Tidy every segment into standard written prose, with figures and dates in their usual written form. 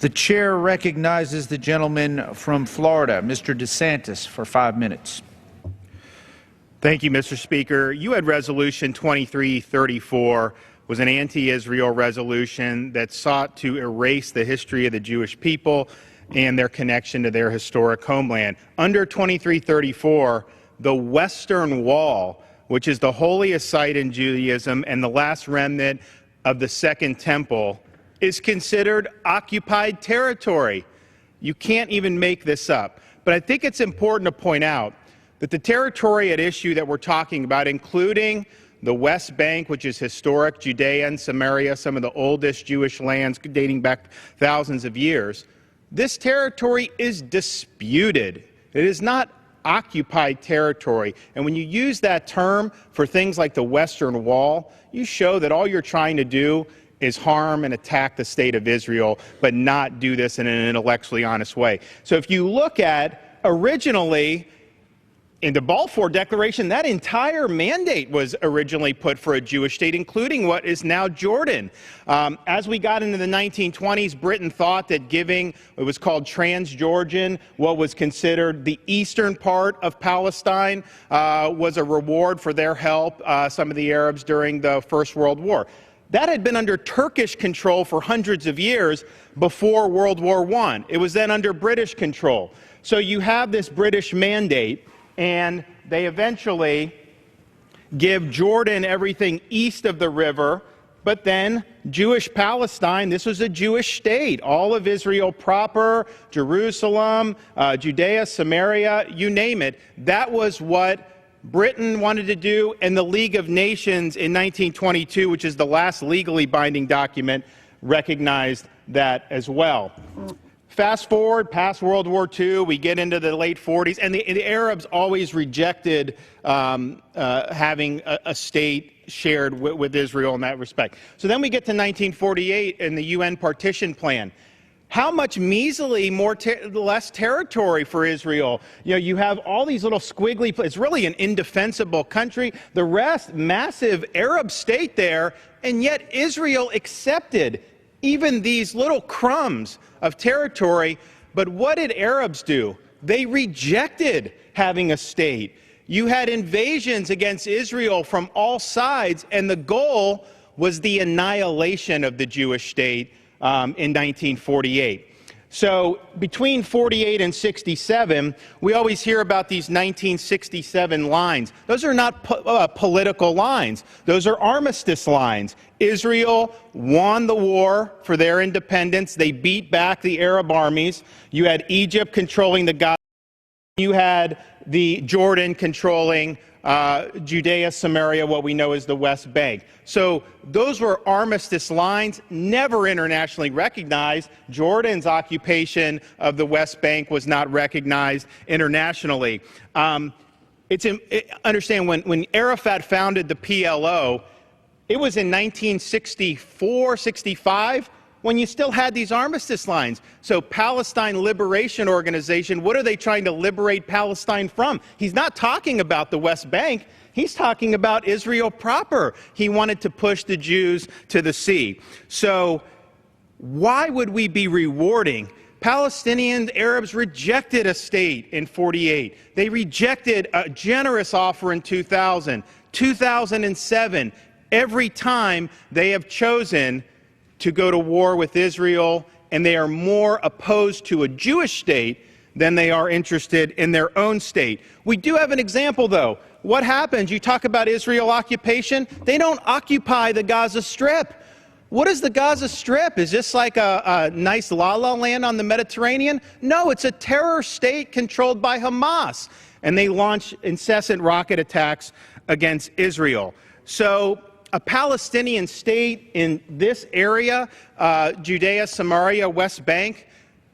The chair recognizes the gentleman from Florida, Mr. DeSantis, for 5 minutes. Thank you, Mr. Speaker. U.N. Resolution 2334 was an anti-Israel resolution that sought to erase the history of the Jewish people and their connection to their historic homeland. Under 2334, the Western Wall, which is the holiest site in Judaism and the last remnant of the Second Temple, is considered occupied territory. You can't even make this up. But I think it's important to point out that the territory at issue that we're talking about, including the West Bank, which is historic Judea and Samaria, some of the oldest Jewish lands dating back thousands of years, this territory is disputed. It is not occupied territory. And when you use that term for things like the Western Wall, you show that all you're trying to do is harm and attack the state of Israel, but not do this in an intellectually honest way. So if you look at originally in the Balfour Declaration, that entire mandate was originally put for a Jewish state, including what is now Jordan. As we got into the 1920s, Britain thought that giving, it was called Transjordan, what was considered the eastern part of Palestine, was a reward for their help, some of the Arabs during the First World War. That had been under Turkish control for hundreds of years before World War I. It was then under British control. So you have this British mandate, and they eventually give Jordan everything east of the river, but then Jewish Palestine, this was a Jewish state. All of Israel proper, Jerusalem, Judea, Samaria, you name it. That was what Britain wanted to do, and the League of Nations in 1922, which is the last legally binding document, recognized that as well. Fast forward past World War II, we get into the late 40s, and the Arabs always rejected having a state shared with Israel in that respect. So then we get to 1948 and the UN partition plan. How much measly less territory for Israel? You know, you have all these little squiggly, it's really an indefensible country. The rest, massive Arab state there, and yet Israel accepted even these little crumbs of territory. But what did Arabs do? They rejected having a state. You had invasions against Israel from all sides, and the goal was the annihilation of the Jewish state in 1948. So between 48 and 67, we always hear about these 1967 lines. Those are not political lines. Those are armistice lines. Israel won the war for their independence. They beat back the Arab armies. You had Egypt controlling the Gaza. You had the Jordan controlling Judea, Samaria, what we know as the West Bank. So those were armistice lines, never internationally recognized. Jordan's occupation of the West Bank was not recognized internationally. Understand, when Arafat founded the PLO, it was in 1964, 65, when you still had these armistice lines. So Palestine Liberation Organization, what are they trying to liberate Palestine from? He's not talking about the West Bank. He's talking about Israel proper. He wanted to push the Jews to the sea. So why would we be rewarding? Palestinian Arabs rejected a state in 48. They rejected a generous offer in 2000, 2007. Every time they have chosen to go to war with Israel, and they are more opposed to a Jewish state than they are interested in their own state. We do have an example, though. What happens? You talk about Israel occupation. They don't occupy the Gaza Strip. What is the Gaza Strip? Is this like a nice la-la land on the Mediterranean? No, it's a terror state controlled by Hamas, and they launch incessant rocket attacks against Israel. So a Palestinian state in this area, Judea, Samaria, West Bank,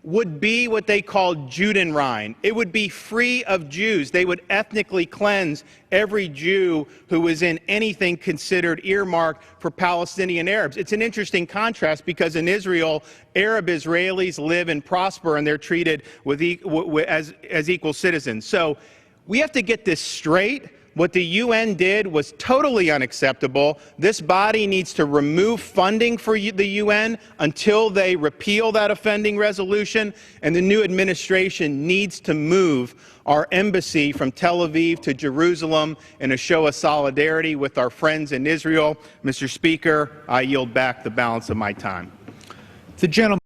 would be what they call Judenrein. It would be free of Jews. They would ethnically cleanse every Jew who was in anything considered earmarked for Palestinian Arabs. It's an interesting contrast because in Israel, Arab Israelis live and prosper, and they're treated as equal citizens. So we have to get this straight. What the UN did was totally unacceptable. This body needs to remove funding for the UN until they repeal that offending resolution, and the new administration needs to move our embassy from Tel Aviv to Jerusalem in a show of solidarity with our friends in Israel. Mr. Speaker, I yield back the balance of my time. The gentleman